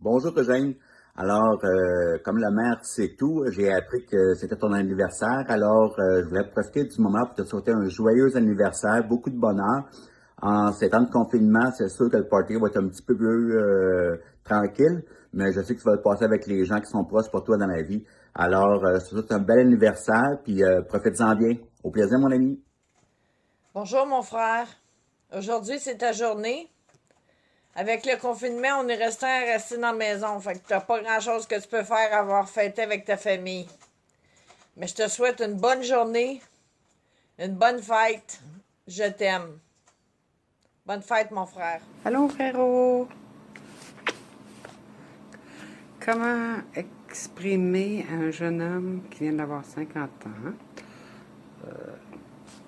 Bonjour Eugène. Alors, comme le maire sait tout, j'ai appris que c'était ton anniversaire. Alors, je voulais profiter du moment pour te souhaiter un joyeux anniversaire, beaucoup de bonheur. En ces temps de confinement, c'est sûr que le party va être un petit peu plus tranquille, mais je sais que tu vas le passer avec les gens qui sont proches pour toi dans la vie. Alors, je te souhaite un bel anniversaire, puis profite-en bien. Au plaisir, mon ami. Bonjour mon frère. Aujourd'hui, c'est ta journée. Avec le confinement, on est resté dans la maison. Fait que t'as pas grand-chose que tu peux faire à avoir fêté avec ta famille. Mais je te souhaite une bonne journée, une bonne fête. Je t'aime. Bonne fête, mon frère. Allô, frérot! Comment exprimer à un jeune homme qui vient d'avoir 50 ans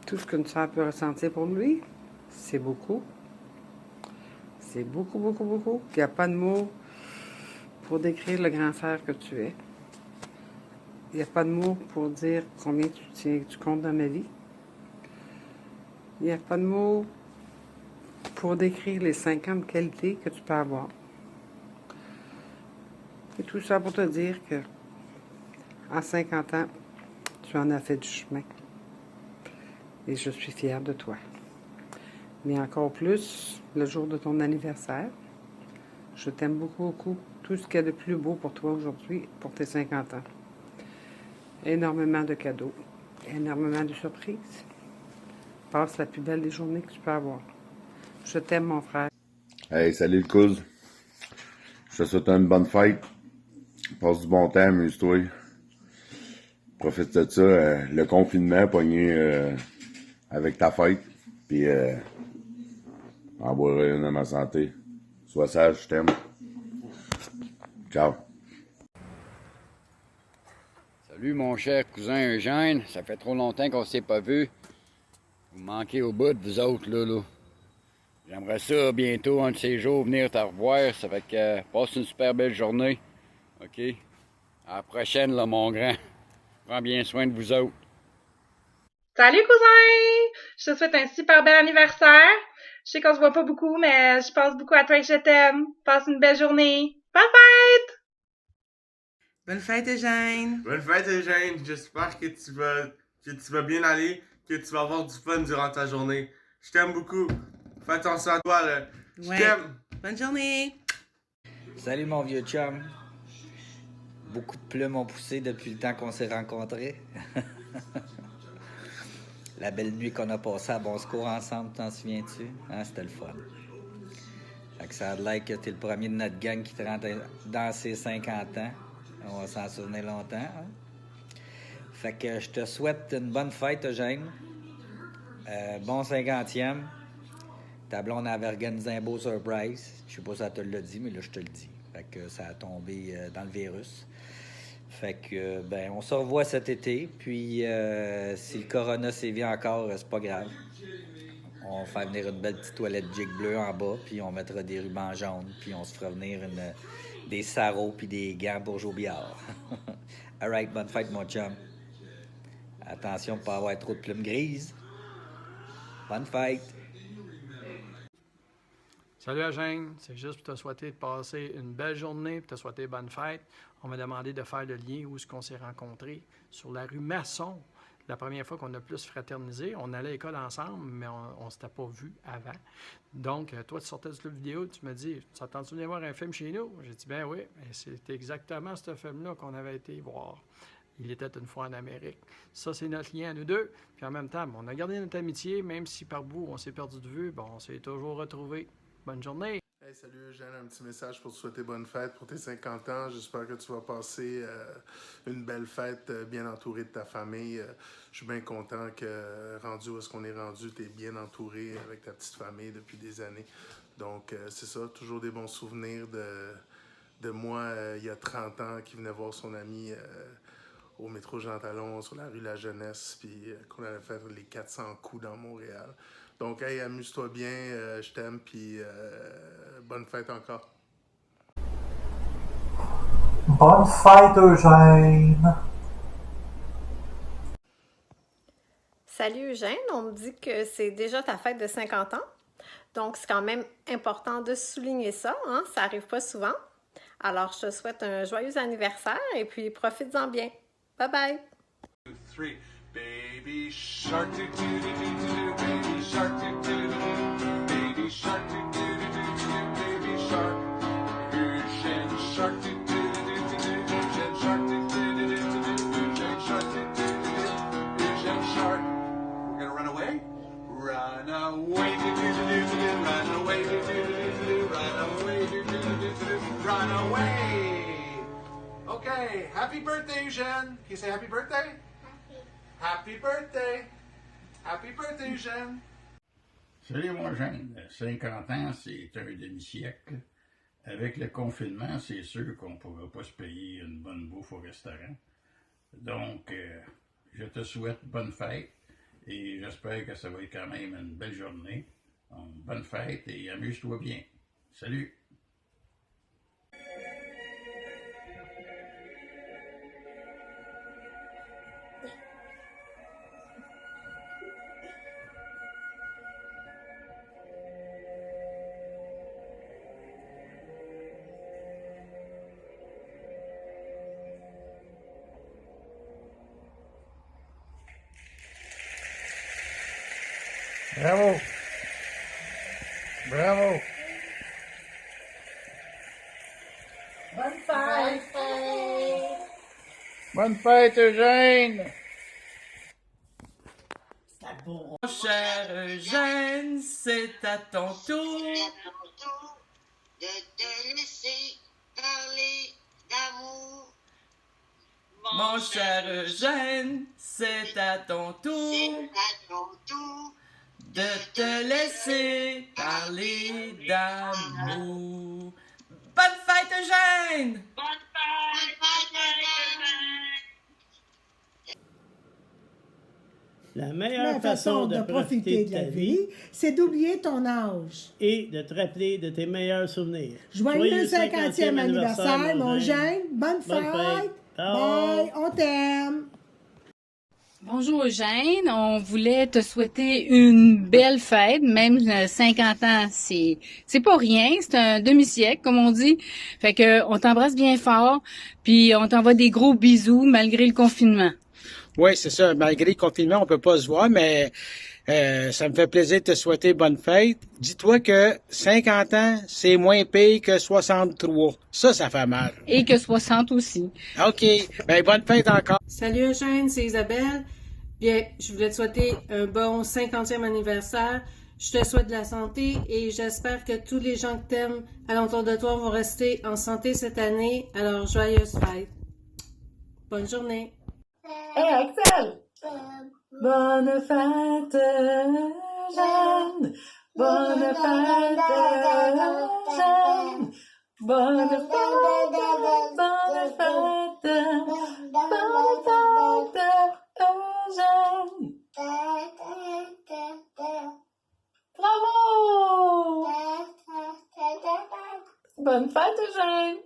tout ce qu'une sœur peut ressentir pour lui? C'est beaucoup. C'est beaucoup, beaucoup, beaucoup. Il n'y a pas de mots pour décrire le grand frère que tu es. Il n'y a pas de mots pour dire combien tu comptes dans ma vie. Il n'y a pas de mots pour décrire les 50 qualités que tu peux avoir. Et tout ça pour te dire que à 50 ans, tu en as fait du chemin. Et je suis fière de toi. Mais encore plus, le jour de ton anniversaire, je t'aime beaucoup, beaucoup. Tout ce qu'il y a de plus beau pour toi aujourd'hui, pour tes 50 ans. Énormément de cadeaux, énormément de surprises. Passe la plus belle des journées que tu peux avoir. Je t'aime, mon frère. Hey, salut le cousin. Je te souhaite une bonne fête. Passe du bon temps, amuse-toi. Profite de ça. Le confinement, pogné avec ta fête. Puis, envoie une à ma santé. Sois sage, je t'aime. Ciao. Salut mon cher cousin Eugène, ça fait trop longtemps qu'on s'est pas vu. Vous manquez au bout de vous autres là. J'aimerais ça bientôt, un de ces jours, venir te revoir. Ça fait que passe une super belle journée. OK? À la prochaine là mon grand. Prends bien soin de vous autres. Salut cousin! Je te souhaite un super bel anniversaire. Je sais qu'on se voit pas beaucoup, mais je pense beaucoup à toi et je t'aime. Passe une belle journée. Bye bye! Bonne fête, Eugène! Bonne fête, Eugène. J'espère que tu vas bien aller, que tu vas avoir du fun durant ta journée. Je t'aime beaucoup. Fais attention à toi, là. Je t'aime. Bonne journée! Salut mon vieux chum. Beaucoup de plumes ont poussé depuis le temps qu'on s'est rencontrés. La belle nuit qu'on a passée à Bon Secours ensemble, t'en souviens-tu? Hein, c'était le fun. Fait que ça a l'air que t'es le premier de notre gang qui te rentre dans ses 50 ans. On va s'en souvenir longtemps. Hein? Fait que je te souhaite une bonne fête, Eugène. Bon 50e. Ta blonde avait organisé un beau surprise. Je sais pas si elle te l'a dit, mais là, je te le dis. Fait que ça a tombé dans le virus. Fait que, ben, on se revoit cet été. Puis, si le corona sévit encore, c'est pas grave. On va faire venir une belle petite toilette Jig bleue en bas, puis on mettra des rubans jaunes, puis on se fera venir des sarraux puis des gants pour jouer au billard. All right, bonne fête, mon chum. Attention pour pas avoir trop de plumes grises. Bonne fête. Salut Eugène, c'est juste pour te souhaiter de passer une belle journée, pour te souhaiter bonne fête. On m'a demandé de faire le lien où est-ce qu'on s'est rencontrés, sur la rue Masson. La première fois qu'on a plus fraternisé, on allait à l'école ensemble, mais on ne s'était pas vu avant. Donc, toi, tu sortais du club vidéo, tu me dis, tu t'attends-tu venir voir un film chez nous? J'ai dit, ben oui, c'est exactement ce film-là qu'on avait été voir. Il était une fois en Amérique. Ça, c'est notre lien à nous deux. Puis en même temps, on a gardé notre amitié, même si par bout, on s'est perdu de vue, bon, on s'est toujours retrouvés. Bonne journée. Hey, salut Eugène, un petit message pour te souhaiter bonne fête pour tes 50 ans. J'espère que tu vas passer une belle fête bien entourée de ta famille. Je suis bien content que, rendu où est-ce qu'on est rendu, tu es bien entouré avec ta petite famille depuis des années. Donc, c'est ça, toujours des bons souvenirs de moi il y a 30 ans qui venait voir son ami au métro Jean Talon sur la rue La Jeunesse, puis qu'on allait faire les 400 coups dans Montréal. Donc, hey, amuse-toi bien, je t'aime, puis bonne fête encore. Bonne fête, Eugène! Salut Eugène, on me dit que c'est déjà ta fête de 50 ans. Donc, c'est quand même important de souligner ça, hein? Ça arrive pas souvent. Alors, je te souhaite un joyeux anniversaire et puis profites-en bien. Bye bye! 3. Baby shark doo doo doo doo doo, baby shark doo doo doo, baby shark doo doo doo doo, baby shark. Eugene shark doo doo doo doo, Eugene shark doo doo doo doo, Eugene shark doo doo doo, Eugene shark. We're gonna run away. Run away doo doo doo doo, run away doo doo doo doo, run away doo doo doo doo, run away. Okay, happy birthday, Eugene. Can you say happy birthday? Happy birthday! Happy birthday, Eugène! Salut mon Eugène, 50 ans, c'est un demi-siècle. Avec le confinement, c'est sûr qu'on ne pourra pas se payer une bonne bouffe au restaurant. Donc, je te souhaite bonne fête et j'espère que ça va être quand même une belle journée. Donc, bonne fête et amuse-toi bien. Salut! Bravo! Bravo! Bonne fête! Bonne fête, Eugène! Mon cher Eugène, c'est à ton tour de te laisser parler d'amour. Mon cher Eugène, c'est à ton tour de te laisser parler d'amour. Bonne fête, Eugène! La meilleure façon de profiter de la vie, c'est d'oublier ton âge. et de te rappeler de tes meilleurs souvenirs. Joyeux 50e anniversaire, mon Eugène. Bonne fête. Bye, on t'aime. Bonjour Eugène, on voulait te souhaiter une belle fête, même 50 ans, c'est pas rien, c'est un demi-siècle comme on dit. Fait que on t'embrasse bien fort, puis on t'envoie des gros bisous malgré le confinement. Oui, c'est ça. Malgré le confinement, on peut pas se voir, mais ça me fait plaisir de te souhaiter bonne fête. Dis-toi que 50 ans, c'est moins pire que 63. Ça fait mal. Et que 60 aussi. OK. Ben, bonne fête encore. Salut Eugène, c'est Isabelle. Bien, je voulais te souhaiter un bon 50e anniversaire. Je te souhaite de la santé et j'espère que tous les gens que t'aimes alentour de toi vont rester en santé cette année. Alors, joyeuse fête. Bonne journée. Hey, Axel! Bonne fête, Jeanne! Bonne fête, Jeanne! Bonne fête, bonne fête, Jeanne! Bravo! Bonne fête, Jeanne!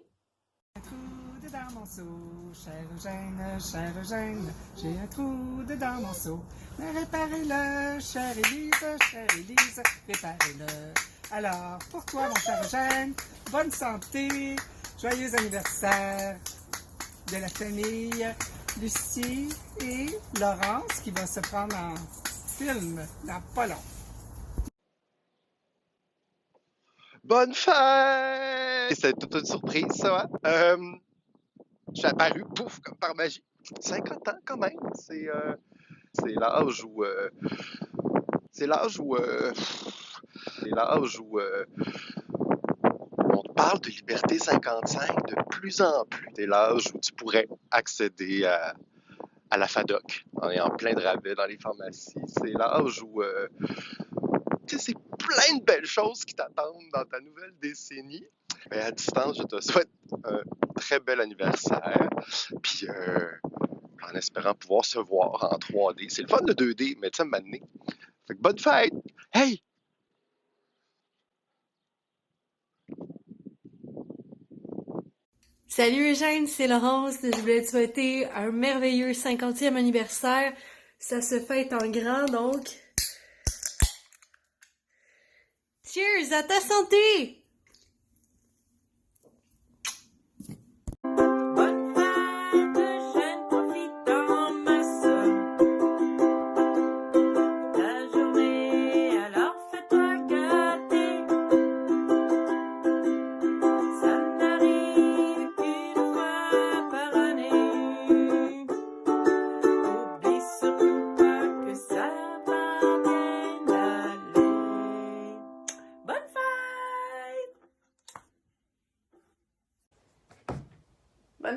Un trou dedans mon seau, cher Eugène, j'ai un trou dedans mon seau. Mais réparez-le, chère Élise, réparez-le. Alors, pour toi, mon cher Eugène, bonne santé, joyeux anniversaire de la famille Lucie et Laurence qui va se prendre en film dans pas long. Bonne fête! C'est toute une surprise, ça, hein? Je suis apparu, pouf, comme par magie. 50 ans, quand même. C'est l'âge où... c'est l'âge où on te parle de liberté 55 de plus en plus. C'est l'âge où tu pourrais accéder à la FADOC en plein de rabais dans les pharmacies. C'est l'âge où... c'est plein de belles choses qui t'attendent dans ta nouvelle décennie. Mais à distance, je te souhaite un très bel anniversaire. Puis, en espérant pouvoir se voir en 3D. C'est le fun de 2D, mais tu sais, m'amener. Fait que bonne fête! Hey! Salut Eugène, c'est Laurence. Je voulais te souhaiter un merveilleux 50e anniversaire. Ça se fête en grand, donc... Cheers à ta santé!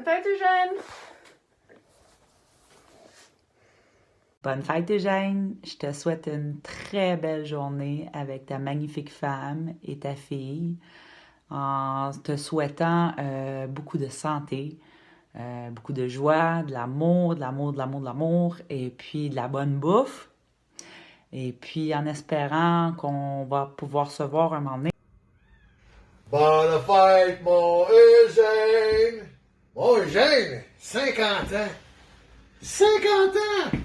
Bonne fête, Eugène! Bonne fête, Eugène! Je te souhaite une très belle journée avec ta magnifique femme et ta fille, en te souhaitant beaucoup de santé, beaucoup de joie, de l'amour, de l'amour, de l'amour, de l'amour, et puis de la bonne bouffe. Et puis en espérant qu'on va pouvoir se voir un moment donné. Bonne fête, mon Eugène! Mon Eugène, 50 ans! 50 ans!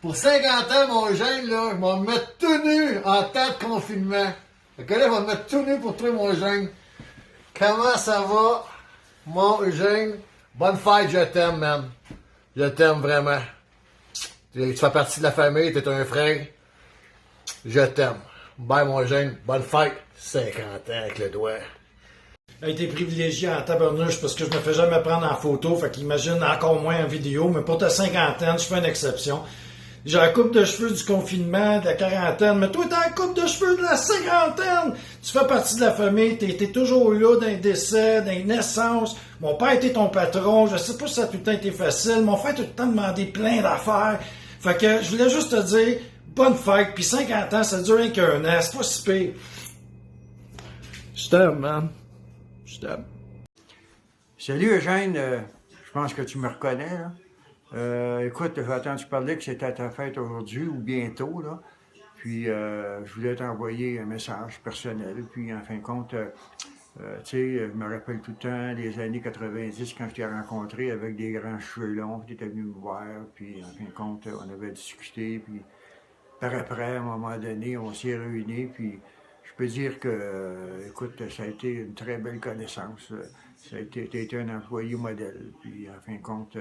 Pour 50 ans, mon Eugène, là, je vais me mettre tout nu en temps de confinement. Fait que là, je vais me mettre tout nu pour toi, mon Eugène. Comment ça va, mon Eugène? Bonne fête, je t'aime, man. Je t'aime vraiment. Tu fais partie de la famille, t'es un frère. Je t'aime. Bye, mon Eugène. Bonne fête. 50 ans avec le doigt. J'ai été privilégié en tabarnouche parce que je me fais jamais prendre en photo, fait qu'imagine encore moins en vidéo, mais pour ta cinquantaine, je fais une exception. J'ai la coupe de cheveux du confinement, de la quarantaine, mais toi, t'as la coupe de cheveux de la cinquantaine! Tu fais partie de la famille, t'es toujours là dans les décès, dans les naissances. Mon père était ton patron, je sais pas si ça a tout le temps été facile, mon frère a tout le temps demandé plein d'affaires. Fait que je voulais juste te dire, bonne fête, puis 50 ans, ça dure rien qu'un an, c'est pas si pire. Je t'aime, man. Je t'aime. Salut Eugène, je pense que tu me reconnais, là. Écoute, j'ai entendu parler que c'était ta fête aujourd'hui ou bientôt, là. Puis, je voulais t'envoyer un message personnel. Puis, en fin de compte, tu sais, je me rappelle tout le temps des années 90 quand je t'ai rencontré avec des grands cheveux longs. Tu étais venu me voir. Puis, en fin de compte, on avait discuté. Puis, par après, à un moment donné, on s'est réunis. Puis, je peux dire que, écoute, ça a été une très belle connaissance. Ça a été un employé modèle. Puis, en fin de compte,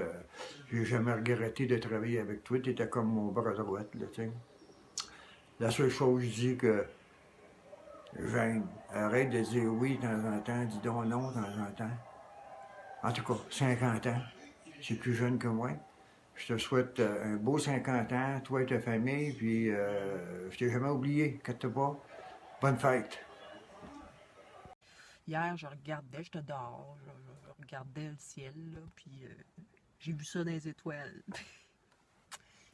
j'ai jamais regretté de travailler avec toi. Tu étais comme mon bras droit, là, tu sais. La seule chose, je dis que, Eugène, arrête de dire oui de temps en temps, dis donc non de temps en temps. En tout cas, 50 ans, c'est plus jeune que moi. Je te souhaite un beau 50 ans, toi et ta famille, puis je t'ai jamais oublié, inquiète pas. Bonne fête. Hier, je regardais, j'étais dehors, je regardais le ciel, là, puis j'ai vu ça dans les étoiles.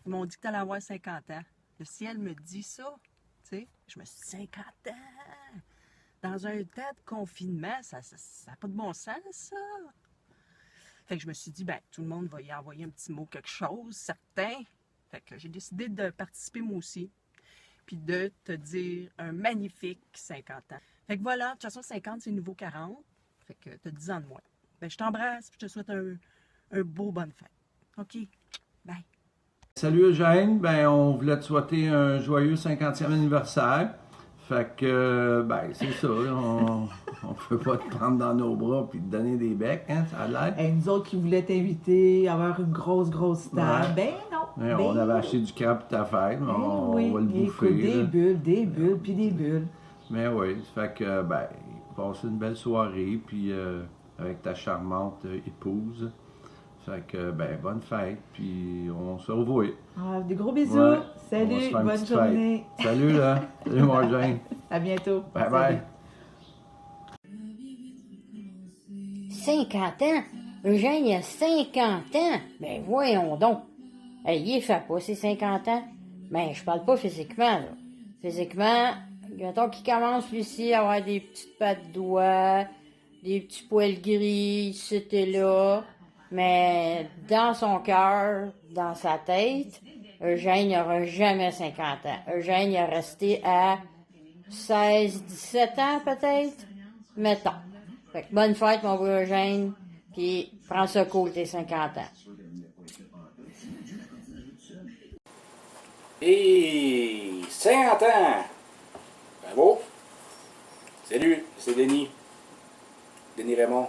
Ils m'ont dit que tu allais avoir 50 ans. Le ciel me dit ça, tu sais. Je me suis dit, 50 ans! Dans un temps de confinement, ça n'a pas de bon sens, ça. Fait que je me suis dit, ben, tout le monde va y envoyer un petit mot, quelque chose, certain. Fait que j'ai décidé de participer moi aussi. Puis de te dire un magnifique 50 ans. Fait que voilà, de toute façon, 50, c'est nouveau 40. Fait que t'as 10 ans de moins. Ben, je t'embrasse, puis je te souhaite un beau bonne fête. OK? Bye. Salut Eugène, ben on voulait te souhaiter un joyeux 50e anniversaire. Fait que, ben c'est ça, on peut pas te prendre dans nos bras puis te donner des becs, hein, ça a l'air. Et nous autres qui voulaient t'inviter, avoir une grosse table, ben non. Et on avait acheté du crap pour ta fête, mais on va le bouffer. Écoute, des bulles, puis des bulles. Mais oui, ça fait que, ben, passe une belle soirée, puis avec ta charmante épouse. Fait que, ben, bonne fête, puis on se revoit. Ah, des gros bisous. Ouais, salut, bonne journée. Fête. Salut, là. Salut, mon Eugène. À bientôt. Bye bye. 50 ans? Eugène, il a 50 ans? Ben, voyons donc. Hey, il fait pas ses 50 ans. Ben, je parle pas physiquement, là. Physiquement, mettons qu'il commence, lui-ci, à avoir des petites pattes doigts, des petits poils gris, c'était là. Mais dans son cœur, dans sa tête, Eugène n'aura jamais 50 ans. Eugène, il a resté à 16, 17 ans peut-être, mettons. Fait que bonne fête, mon beau Eugène, puis prends ça cool, tes 50 ans. Et 50 ans! Bravo! Salut, c'est Denis. Denis Raymond.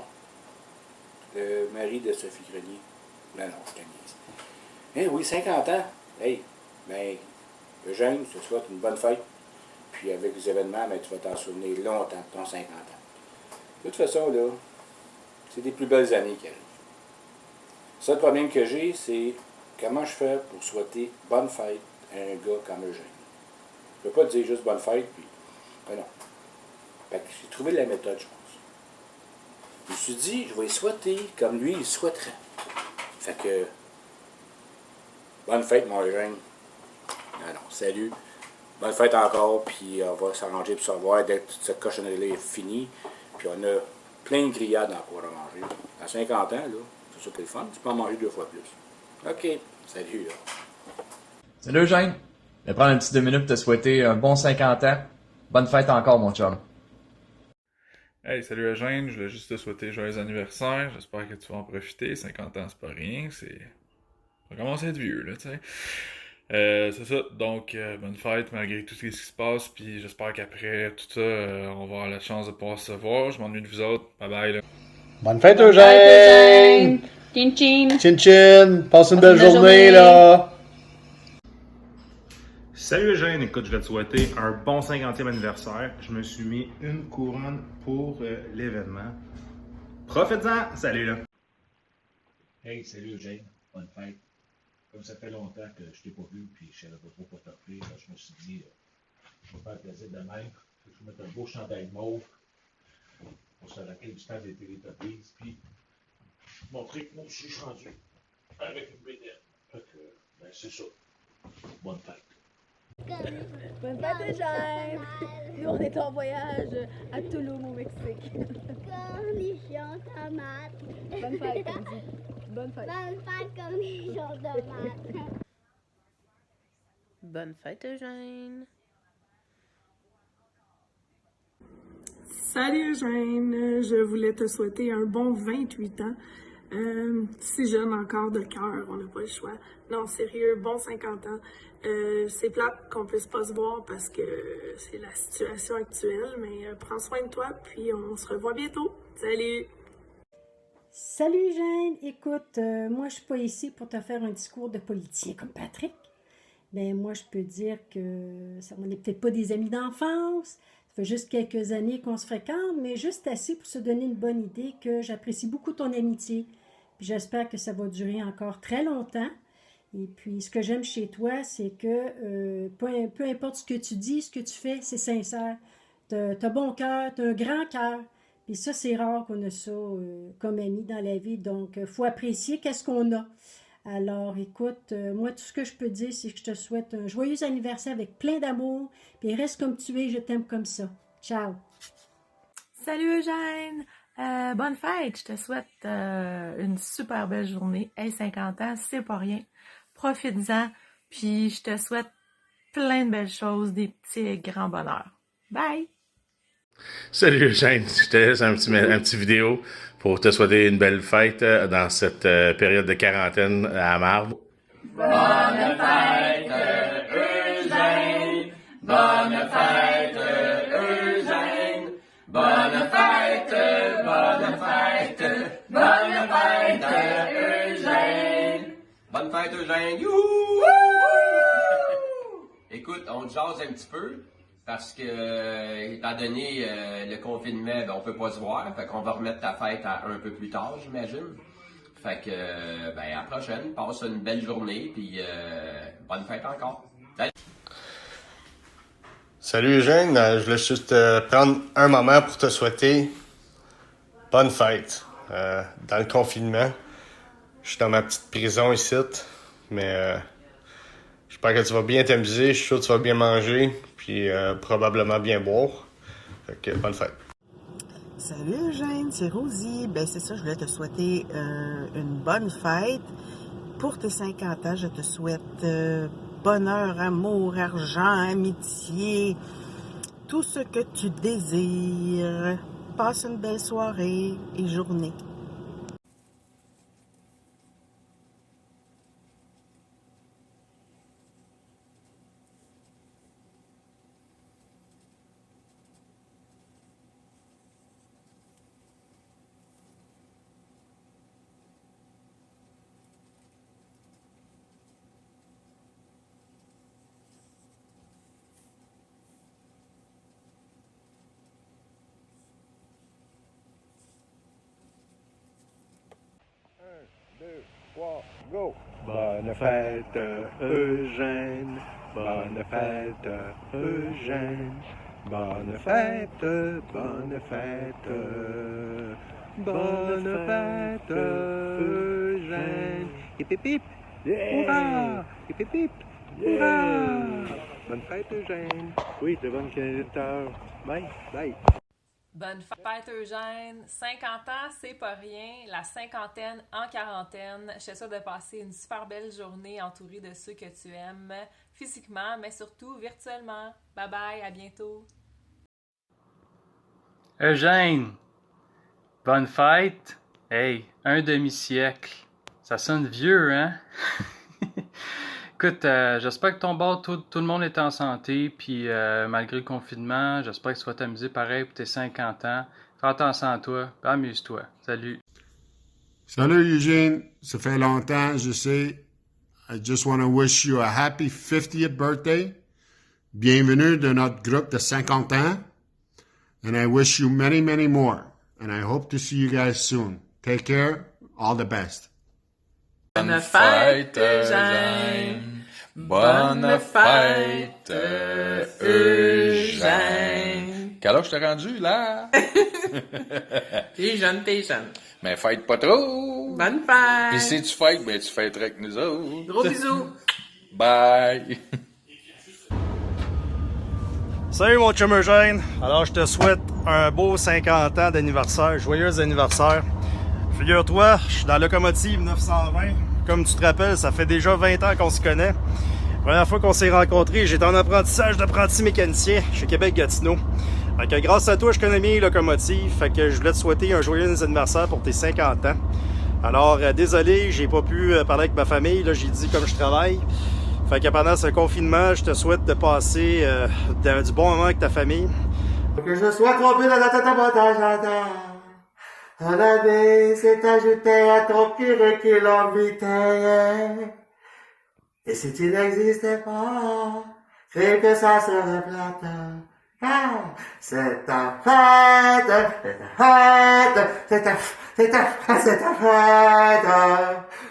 Le mari de Sophie Grenier. Non, je t'amuse. Eh oui, 50 ans. Hey, ben, Eugène, je te souhaite une bonne fête. Puis avec les événements, ben, tu vas t'en souvenir longtemps de ton 50 ans. De toute façon, là, c'est des plus belles années qui arrivent. Le seul problème que j'ai, c'est comment je fais pour souhaiter bonne fête à un gars comme Eugène. Je ne peux pas te dire juste bonne fête, puis. Ben non. Fait que j'ai trouvé la méthode, je pense. Je me suis dit, je vais souhaiter comme lui, il souhaiterait. Fait que, bonne fête, mon Eugène. Ah non, salut. Bonne fête encore, puis on va s'arranger pour savoir dès que toute cette cochonnerie-là est finie. Puis on a plein de grillades encore à manger. À 50 ans, là, c'est ça qui est le fun, tu peux en manger 2 fois plus. OK, salut, là. Salut Eugène, je vais prendre un petit 2 minutes pour te souhaiter un bon 50 ans. Bonne fête encore, mon chum. Hey, salut Eugène, je voulais juste te souhaiter joyeux anniversaire. J'espère que tu vas en profiter. 50 ans, c'est pas rien. Ça commence à être vieux, là, tu sais. C'est ça. Donc, bonne fête malgré tout ce qui se passe. Puis j'espère qu'après tout ça, on va avoir la chance de pouvoir se voir. Je m'ennuie de vous autres. Bye bye, là. Bonne fête, Eugène! Chin chin! Chin chin! Passe une belle journée, là! Salut Eugène, écoute, je vais te souhaiter un bon 50e anniversaire. Je me suis mis une couronne pour l'événement. Profite-en! Salut là! Hey, salut Eugène, bonne fête. Comme ça fait longtemps que je t'ai pas vu, puis je savais pas trop quoi t'offrir, je me suis dit, je vais me faire plaisir de même. Je vais mettre un beau chandail mauve pour se rappeler du temps des Télétobies, puis montrer que moi aussi je suis rendu avec une bédaine. Fait que, ben c'est ça. Bonne fête. Bonne fête, Eugène! Nous, on est en voyage à Tulum, au Mexique. Cornichons, tomates. Bonne fête, Candy. Bonne fête. Bonne fête, cornichons, tomates. Bonne fête, Eugène. Salut Eugène, je voulais te souhaiter un bon 28 ans. Si jeune encore de cœur, on n'a pas le choix. Non, sérieux, bon 50 ans. C'est plate qu'on puisse pas se voir parce que c'est la situation actuelle, mais prends soin de toi, puis on se revoit bientôt. Salut! Salut Eugène, écoute, moi je suis pas ici pour te faire un discours de politicien comme Patrick. Ben moi je peux dire que on n'est peut-être pas des amis d'enfance, ça fait juste quelques années qu'on se fréquente, mais juste assez pour se donner une bonne idée que j'apprécie beaucoup ton amitié. Puis j'espère que ça va durer encore très longtemps. Et puis ce que j'aime chez toi, c'est que peu importe ce que tu dis, ce que tu fais, c'est sincère. T'as bon cœur, t'as un grand cœur. Puis ça, c'est rare qu'on a ça comme ami dans la vie. Donc, il faut apprécier qu'est-ce qu'on a. Alors, écoute, moi, tout ce que je peux dire, c'est que je te souhaite un joyeux anniversaire avec plein d'amour. Puis reste comme tu es, je t'aime comme ça. Ciao! Salut Eugène! Bonne fête! Je te souhaite une super belle journée. Hey, 50 ans, c'est pas rien. Profites-en. Puis je te souhaite plein de belles choses, des petits et grands bonheurs. Bye! Salut Eugène, je te laisse un petit vidéo pour te souhaiter une belle fête dans cette période de quarantaine à Marbre. Bonne fête, Eugène! Bonne fête, Eugène! Bonne fête, bonne fête, bonne fête, Eugène! Bonne fête, Eugène! Youhou! Écoute, on jase un petit peu. Parce que, étant donné le confinement, ben, on peut pas se voir. Fait qu'on va remettre ta fête à un peu plus tard, j'imagine. Fait que, ben, à la prochaine. Passe une belle journée, puis bonne fête encore. Salut! Salut Eugène, je voulais juste prendre un moment pour te souhaiter bonne fête. Dans le confinement, je suis dans ma petite prison ici, mais j'espère que tu vas bien t'amuser, je suis sûr que tu vas bien manger, puis probablement bien boire. Fait que bonne fête. Salut Eugène, c'est Rosie. Ben c'est ça, je voulais te souhaiter une bonne fête. Pour tes 50 ans, je te souhaite bonheur, amour, argent, amitié, tout ce que tu désires. Passe une belle soirée et journée. Go! Bonne fête, Eugène. Bonne fête, Eugène. Bonne fête, bonne fête. Bonne fête, Eugène. Hip hip hip. Hurrah! Hip hip hip. Hurrah! Bonne fête, Eugène. Oui, de bonne candidature. Bye. Bye. Bonne fête, Eugène. 50 ans, c'est pas rien. La cinquantaine en quarantaine. Je te souhaite de passer une super belle journée entourée de ceux que tu aimes, physiquement, mais surtout virtuellement. Bye bye, à bientôt. Eugène, bonne fête. Hey, un demi-siècle. Ça sonne vieux, hein? Écoute, j'espère que ton bord, tout le monde est en santé, puis malgré le confinement, j'espère que tu vas t'amuser pareil pour tes 50 ans. Fais attention à toi, puis amuse-toi. Salut. Salut Eugène, ça fait longtemps, je sais. I just want to wish you a happy 50th birthday. Bienvenue dans notre groupe de 50 ans. And I wish you many, many more. And I hope to see you guys soon. Take care. All the best. Bonne fête, Eugène. Bonne fête, Eugène. Quel âge t'as rendu, là? T'es jeune, t'es jeune. Mais fête pas trop. Bonne fête. Puis si tu fêtes, ben tu fêteras avec nous autres. Gros bisous. Bye. Salut mon chum Eugène. Alors je te souhaite un beau 50 ans d'anniversaire. Joyeux anniversaire. Figure-toi, je suis dans la locomotive 920. Comme tu te rappelles, ça fait déjà 20 ans qu'on se connaît. La première fois qu'on s'est rencontrés, j'étais en apprentissage d'apprenti mécanicien chez Québec-Gatineau. Fait que grâce à toi, je connais bien les locomotives. Fait que je voulais te souhaiter un joyeux anniversaire pour tes 50 ans. Alors, désolé, j'ai pas pu parler avec ma famille. Là, j'ai dit comme je travaille. Fait que pendant ce confinement, je te souhaite de passer du bon moment avec ta famille. Que je sois trompé dans ta agenda. La vie s'est ajoutée à ton qui l'envitait. Et si tu n'existais pas, c'est que ça serait plate. Ah, c'est ta fête, c'est ta fête,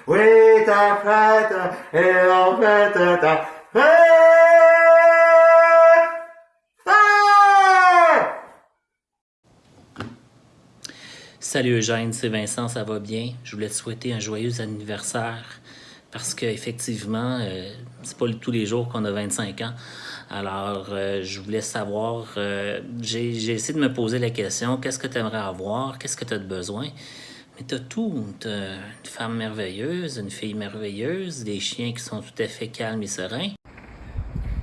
oui ta fête, et en fait ta fête. Salut Eugène, c'est Vincent, ça va bien? Je voulais te souhaiter un joyeux anniversaire parce qu'effectivement, c'est pas tous les jours qu'on a 25 ans. Alors, je voulais savoir, j'ai essayé de me poser la question, qu'est-ce que tu aimerais avoir? Qu'est-ce que tu as de besoin? Mais tu as tout. Tu as une femme merveilleuse, une fille merveilleuse, des chiens qui sont tout à fait calmes et sereins.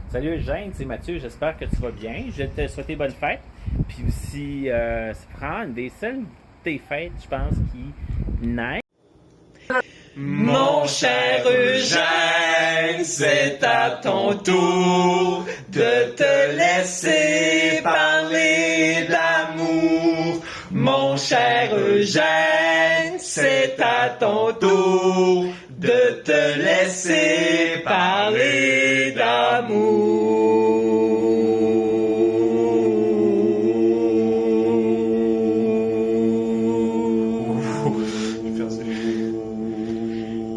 Salut Eugène, c'est Mathieu, j'espère que tu vas bien. Je vais te souhaiter bonne fête. Puis aussi, c'est vraiment une des seules des fêtes, je pense, qui naît. Mon cher Eugène, c'est à ton tour de te laisser parler d'amour. Mon cher Eugène, c'est à ton tour de te laisser parler d'amour.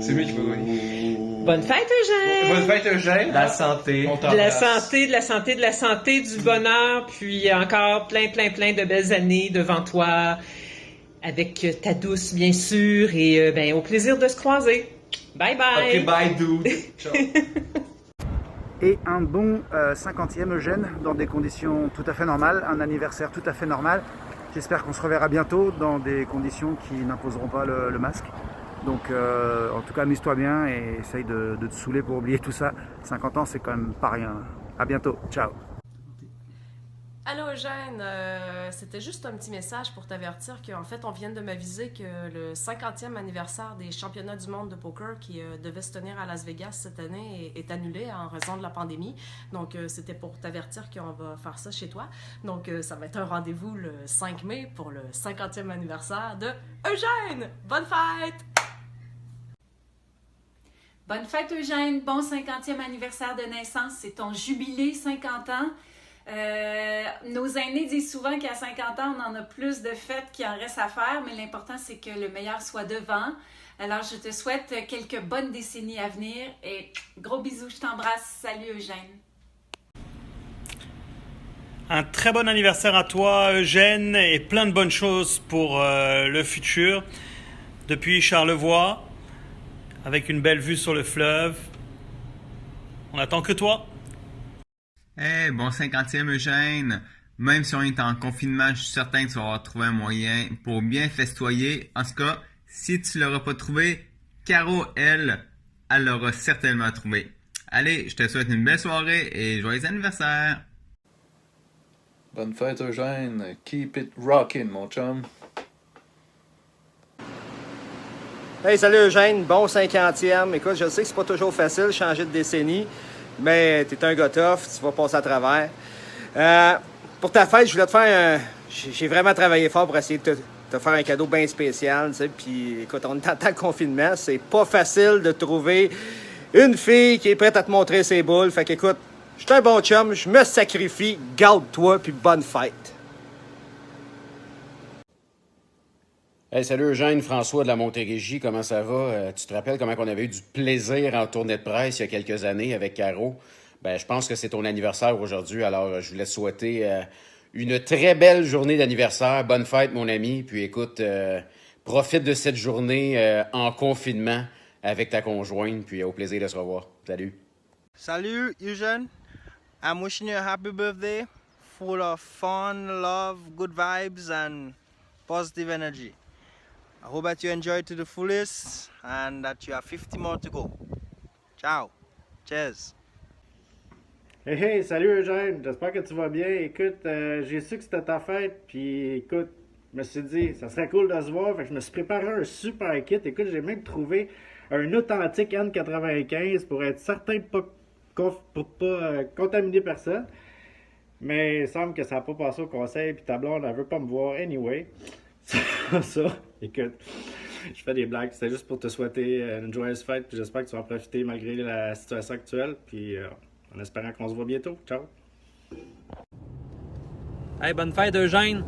C'est lui qui va gagner. Bonne fête, Eugène! Bonne fête, Eugène! De la santé. De la santé, de la santé, de la santé, du bonheur, puis encore plein de belles années devant toi, avec ta douce, bien sûr, et au plaisir de se croiser. Bye bye! Ok, bye, dude! Ciao! Et un bon 50e Eugène, dans des conditions tout à fait normales, un anniversaire tout à fait normal. J'espère qu'on se reverra bientôt dans des conditions qui n'imposeront pas le masque. Donc en tout cas amuse-toi bien et essaye de te saouler pour oublier tout ça. 50 ans c'est quand même pas rien. À bientôt, ciao. Allô Eugène, c'était juste un petit message pour t'avertir qu'en fait on vient de m'aviser que le 50e anniversaire des championnats du monde de poker qui devait se tenir à Las Vegas cette année est annulé en raison de la pandémie. Donc c'était pour t'avertir qu'on va faire ça chez toi. Donc ça va être un rendez-vous le 5 mai pour le 50e anniversaire de Eugène. Bonne fête! Bonne fête Eugène, bon 50e anniversaire de naissance, c'est ton jubilé 50 ans. Nos aînés disent souvent qu'à 50 ans, on en a plus de fêtes qu'il en reste à faire, mais l'important c'est que le meilleur soit devant. Alors je te souhaite quelques bonnes décennies à venir et gros bisous, je t'embrasse. Salut Eugène. Un très bon anniversaire à toi, Eugène, et plein de bonnes choses pour le futur. Depuis Charlevoix, avec une belle vue sur le fleuve. On attend que toi. Hey, bon 50e Eugène. Même si on est en confinement, je suis certain que tu vas avoir trouvé un moyen pour bien festoyer. En tout cas, si tu l'auras pas trouvé, Caro, elle l'aura certainement trouvé. Allez, je te souhaite une belle soirée et joyeux anniversaire! Bonne fête, Eugène. Keep it rockin', mon chum. Hey, salut Eugène, bon 50e. Écoute, je sais que c'est pas toujours facile de changer de décennie, mais t'es un gars tough, tu vas passer à travers. Pour ta fête, je voulais te faire J'ai vraiment travaillé fort pour essayer de te faire un cadeau bien spécial, tu sais. Puis écoute, on est en temps de confinement, c'est pas facile de trouver une fille qui est prête à te montrer ses boules. Fait qu'écoute, je suis un bon chum, je me sacrifie, garde-toi, puis bonne fête. Hey, salut Eugène, François de la Montérégie, comment ça va? Tu te rappelles comment on avait eu du plaisir en tournée de presse il y a quelques années avec Caro? Ben, je pense que c'est ton anniversaire aujourd'hui, alors je voulais te souhaiter une très belle journée d'anniversaire. Bonne fête, mon ami. Puis écoute, profite de cette journée en confinement avec ta conjointe, puis au plaisir de se revoir. Salut. Salut, Eugène. I'm wishing you a happy birthday, full of fun, love, good vibes, and positive energy. I hope that you enjoy it to the fullest and that you have 50 more to go. Ciao. Cheers. Hey, hey, salut Eugène, j'espère que tu vas bien. Écoute, j'ai su que c'était ta fête, puis écoute, je me suis dit, ça serait cool de se voir, fait que je me suis préparé un super kit. Écoute, j'ai même trouvé un authentique N95 pour être certain de pas contaminer personne. Mais il semble que ça n'a pas passé au conseil, puis ta blonde, elle veut pas me voir anyway. Ça, écoute, je fais des blagues, c'était juste pour te souhaiter une joyeuse fête, puis j'espère que tu vas en profiter malgré la situation actuelle, puis en espérant qu'on se voit bientôt. Ciao! Hey, bonne fête Eugène!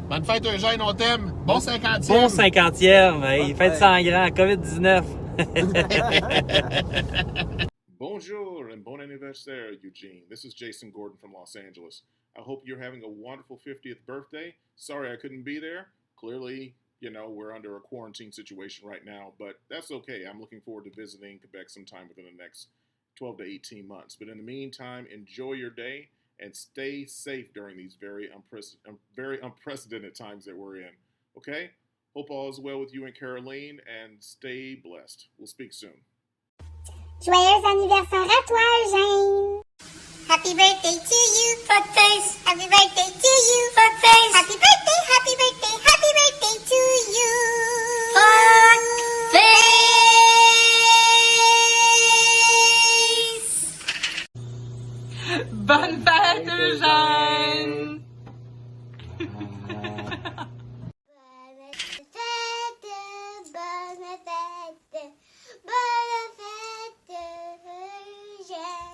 Bonne fête Eugène, on t'aime! Bon 50e! Bon 50e! Hey, fête sans grand, COVID-19! Bonjour and bon anniversaire, Eugene. This is Jason Gordon from Los Angeles. I hope you're having a wonderful 50th birthday. Sorry I couldn't be there. Clearly, you know, we're under a quarantine situation right now, but that's okay. I'm looking forward to visiting Quebec sometime within the next 12 to 18 months. But in the meantime, enjoy your day and stay safe during these very unprecedented times that we're in. Okay? Hope all is well with you and Caroline, and stay blessed. We'll speak soon. Joyeux anniversaire à toi, Eugène! Happy birthday to you, fuckface! Happy birthday to you, fuckface! Happy birthday, happy birthday, happy birthday to you! Fuckface! Bonne fête, Eugène!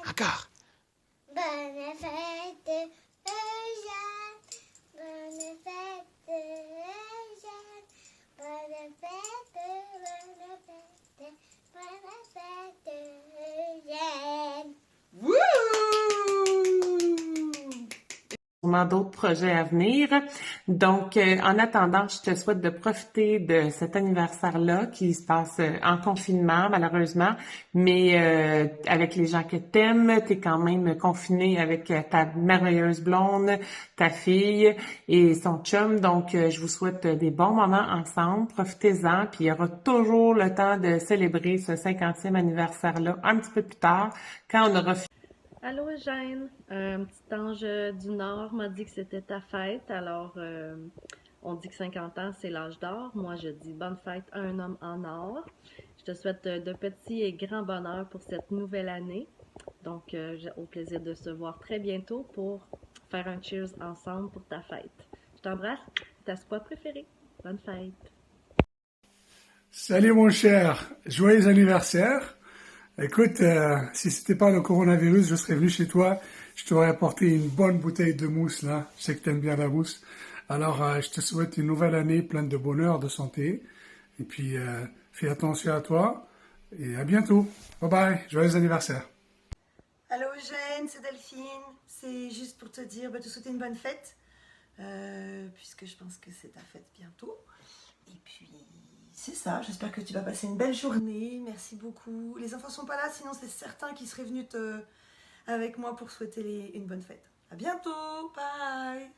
Encore. Bonne fête, Eugène. Bonne fête, Eugène. Bonne fête, bonne fête, bonne fête, Eugène. Wouh! Sûrement d'autres projets à venir. Donc, en attendant, je te souhaite de profiter de cet anniversaire-là qui se passe en confinement, malheureusement, mais avec les gens que t'aimes, t'es quand même confiné avec ta merveilleuse blonde, ta fille et son chum. Donc, je vous souhaite des bons moments ensemble. Profitez-en, puis il y aura toujours le temps de célébrer ce 50e anniversaire-là un petit peu plus tard, quand on aura fini. Allô Eugène, un petit ange du Nord m'a dit que c'était ta fête, alors on dit que 50 ans c'est l'âge d'or, moi je dis bonne fête à un homme en or. Je te souhaite de petits et grands bonheurs pour cette nouvelle année, donc j'ai au plaisir de se voir très bientôt pour faire un cheers ensemble pour ta fête. Je t'embrasse, ta squat préférée, bonne fête. Salut mon cher, joyeux anniversaire. Écoute, si c'était pas le coronavirus, je serais venu chez toi, je t'aurais apporté une bonne bouteille de mousse, là. Je sais que t'aimes bien la mousse. Alors, je te souhaite une nouvelle année pleine de bonheur, de santé. Et puis, fais attention à toi. Et à bientôt. Bye bye. Joyeux anniversaire. Allô Eugène, c'est Delphine. C'est juste pour te dire, te souhaiter une bonne fête. Puisque je pense que c'est ta fête bientôt. Et puis, c'est ça. J'espère que tu vas passer une belle journée. Merci beaucoup. Les enfants sont pas là, sinon c'est certain qu'ils seraient venus avec moi pour souhaiter une bonne fête. À bientôt. Bye.